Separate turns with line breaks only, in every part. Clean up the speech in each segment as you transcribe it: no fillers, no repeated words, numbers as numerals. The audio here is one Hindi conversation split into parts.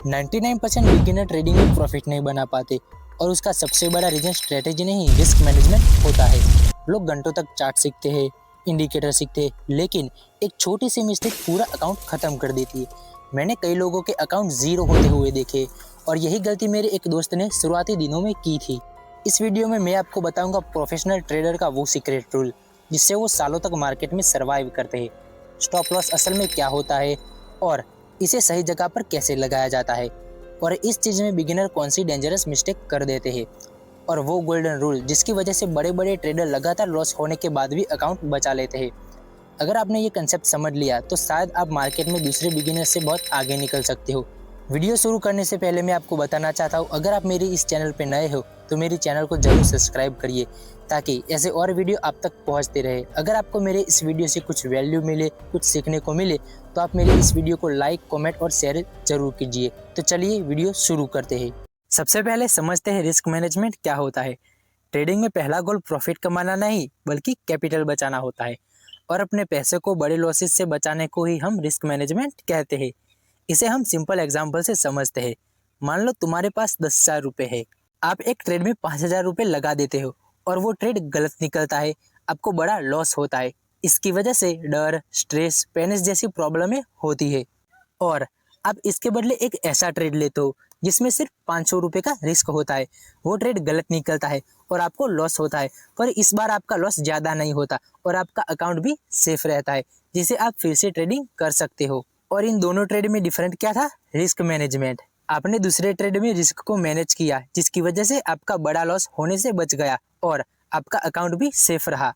99% बिगिनर ट्रेडिंग में प्रॉफिट नहीं बना पाते और उसका सबसे बड़ा रीजन स्ट्रेटेजी नहीं रिस्क मैनेजमेंट होता है। लोग घंटों तक चार्ट सीखते हैं, इंडिकेटर सीखते हैं, लेकिन एक छोटी सी मिस्टेक पूरा अकाउंट खत्म कर देती है। मैंने कई लोगों के अकाउंट जीरो होते हुए देखे और यही गलती मेरे एक दोस्त ने शुरुआती दिनों में की थी। इस वीडियो में मैं आपको बताऊंगा प्रोफेशनल ट्रेडर का वो सीक्रेट रूल जिससे वो सालों तक मार्केट में सर्वाइव करते हैं। स्टॉप लॉस असल में क्या होता है और इसे सही जगह पर कैसे लगाया जाता है और इस चीज़ में बिगिनर कौन सी डेंजरस मिस्टेक कर देते हैं और वो गोल्डन रूल जिसकी वजह से बड़े बड़े ट्रेडर लगातार लॉस होने के बाद भी अकाउंट बचा लेते हैं। अगर आपने ये कंसेप्ट समझ लिया तो शायद आप मार्केट में दूसरे बिगिनर से बहुत आगे निकल सकते हो। वीडियो शुरू करने से पहले मैं आपको बताना चाहता हूँ, अगर आप मेरे इस चैनल पर नए हो तो मेरे चैनल को जरूर सब्सक्राइब करिए ताकि ऐसे और वीडियो आप तक पहुँचते रहे। अगर आपको मेरे इस वीडियो से कुछ वैल्यू मिले, कुछ सीखने को मिले तो आप मेरे इस वीडियो को लाइक, कमेंट और शेयर जरूर कीजिए। तो चलिए वीडियो शुरू करते हैं। सबसे पहले समझते हैं रिस्क मैनेजमेंट क्या होता है। ट्रेडिंग में पहला गोल प्रॉफिट कमाना नहीं बल्कि कैपिटल बचाना होता है और अपने पैसे को बड़े लॉसेस से बचाने को ही हम रिस्क मैनेजमेंट कहते हैं। इसे हम सिंपल एग्जांपल से समझते हैं। मान लो तुम्हारे पास 10,000 रुपये है, आप एक ट्रेड में 5,000 रुपये लगा देते हो और वो ट्रेड गलत निकलता है, आपको बड़ा लॉस होता है। इसकी वजह से डर, स्ट्रेस, पैनिक जैसी प्रॉब्लमें होती है और आप इसके बदले एक ऐसा ट्रेड लेते हो जिसमें सिर्फ 500 रुपये का रिस्क होता है। वो ट्रेड गलत निकलता है और आपको लॉस होता है, पर इस बार आपका लॉस ज़्यादा नहीं होता और आपका अकाउंट भी सेफ रहता है जिसे आप फिर से ट्रेडिंग कर सकते हो। और इन दोनों ट्रेड में डिफरेंट क्या था? Risk management. आपने दूसरे ट्रेड में रिस्क को मैनेज किया जिसकी वजह से आपका बड़ा लॉस होने से बच गया और आपका अकाउंट भी सेफ रहा।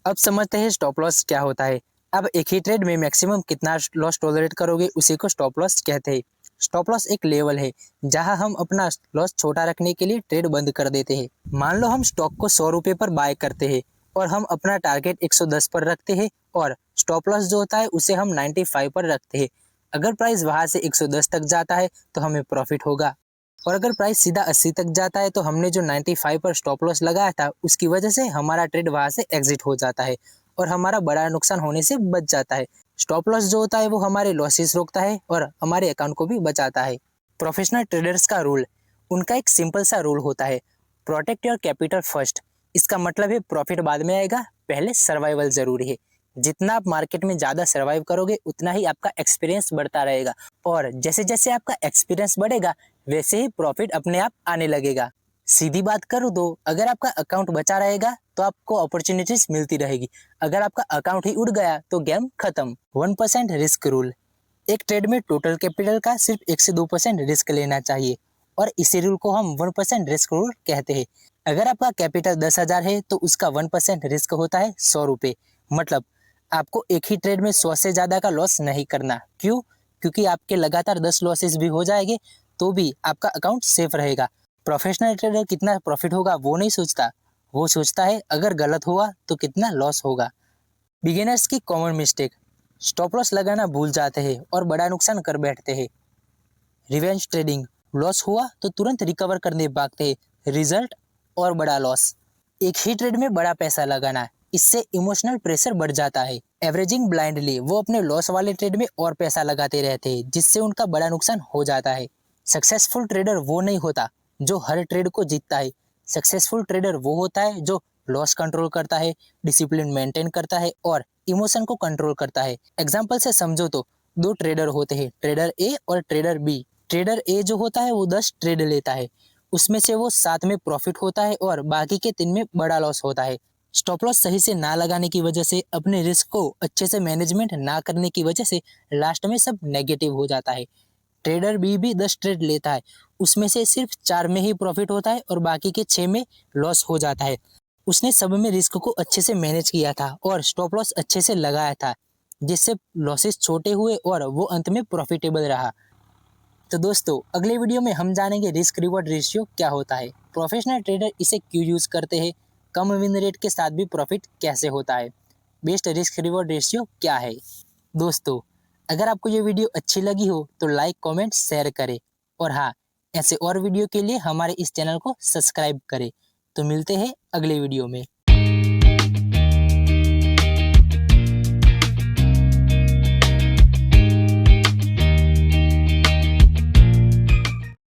अब समझते हैं स्टॉप लॉस क्या होता है। अब एक ही ट्रेड में मैक्सिमम कितना लॉस टॉलरेट करोगे उसी को स्टॉप लॉस कहते हैं। स्टॉप लॉस एक लेवल है जहां हम अपना लॉस छोटा रखने के लिए ट्रेड बंद कर देते हैं। मान लो हम स्टॉक को 100 रुपये पर बाय करते हैं और हम अपना टारगेट 110 पर रखते हैं और स्टॉप लॉस जो होता है उसे हम 95 पर रखते हैं। अगर प्राइस वहां से 110 तक जाता है तो हमें प्रॉफिट होगा और अगर प्राइस सीधा 80 तक जाता है तो हमने जो 95 पर स्टॉप लॉस लगाया था उसकी वजह से हमारा ट्रेड वहां से एग्जिट हो जाता है और हमारा बड़ा नुकसान होने से बच जाता है। स्टॉप लॉस जो होता है वो हमारे लॉसेस रोकता है और हमारे अकाउंट को भी बचाता है। प्रोफेशनल ट्रेडर्स का रूल, उनका एक सिंपल सा रूल होता है, प्रोटेक्ट योर कैपिटल फर्स्ट। इसका मतलब है प्रॉफिट बाद में आएगा, पहले सर्वाइवल जरूरी है। जितना आप मार्केट में ज़्यादा सर्वाइव करोगे उतना ही आपका एक्सपीरियंस बढ़ता रहेगा और जैसे जैसे आपका एक्सपीरियंस बढ़ेगा वैसे ही प्रॉफिट अपने आप आने लगेगा। सीधी बात करूँ तो अगर आपका अकाउंट बचा रहेगा तो आपको अपॉर्चुनिटीज मिलती रहेगी, अगर आपका अकाउंट ही उड़ गया तो गेम खत्म। 1% रिस्क रूल, एक ट्रेड में टोटल कैपिटल का सिर्फ 1 से 2% रिस्क लेना चाहिए और इसी रूल को हम 1% रिस्क रूल कहते हैं। अगर आपका कैपिटल 10,000 है तो उसका 1% रिस्क होता है 100 रुपये। मतलब आपको एक ही ट्रेड में 100 से ज़्यादा का लॉस नहीं करना। क्यों? क्योंकि आपके लगातार 10 लॉसेस भी हो जाएंगे तो भी आपका अकाउंट सेफ रहेगा। प्रोफेशनल ट्रेडर कितना प्रॉफिट होगा वो नहीं सोचता, वो सोचता है अगर गलत हुआ तो कितना लॉस होगा। बिगिनर्स की कॉमन मिस्टेक, स्टॉप लॉस लगाना भूल जाते हैं और बड़ा नुकसान कर बैठते हैं। रिवेंज ट्रेडिंग, लॉस हुआ तो तुरंत रिकवर करने भागते हैं, रिजल्ट और बड़ा लॉस। एक ही ट्रेड में बड़ा पैसा लगाना, इससे इमोशनल प्रेशर बढ़ जाता है। एवरेजिंग ब्लाइंडली, वो अपने लॉस वाले ट्रेड में और पैसा लगाते रहते हैं जिससे उनका बड़ा नुकसान हो जाता है। सक्सेसफुल ट्रेडर वो नहीं होता जो हर ट्रेड को जीतता है। सक्सेसफुल ट्रेडर वो होता है जो लॉस कंट्रोल करता है, डिसिप्लिन मेंटेन करता है और इमोशन को कंट्रोल करता है। एग्जाम्पल से समझो तो दो ट्रेडर होते हैं, ट्रेडर ए और ट्रेडर बी। ट्रेडर ए जो होता है वो 10 ट्रेड लेता है, उसमें से वो 7 में प्रॉफिट होता है और बाकी के 3 में बड़ा लॉस होता है। स्टॉप लॉस सही से ना लगाने की वजह से, अपने रिस्क को अच्छे से मैनेजमेंट ना करने की वजह से लास्ट में सब नेगेटिव हो जाता है। ट्रेडर बी भी 10 ट्रेड लेता है, उसमें से सिर्फ 4 में ही प्रॉफिट होता है और बाकी के 6 में लॉस हो जाता है। उसने सब में रिस्क को अच्छे से मैनेज किया था और स्टॉप लॉस अच्छे से लगाया था जिससे लॉसेस छोटे हुए और वो अंत में प्रॉफिटेबल रहा। तो दोस्तों अगले वीडियो में हम जानेंगे रिस्क रिवॉर्ड रेशियो क्या होता है, प्रोफेशनल ट्रेडर इसे क्यों यूज़ करते हैं, कम विन रेट के साथ भी प्रॉफिट कैसे होता है, बेस्ट रिस्क रिवॉर्ड रेशियो क्या है। दोस्तों अगर आपको ये वीडियो अच्छी लगी हो तो लाइक, कमेंट, शेयर करें और हाँ, ऐसे और वीडियो के लिए हमारे इस चैनल को सब्सक्राइब करें। तो मिलते हैं अगले वीडियो में।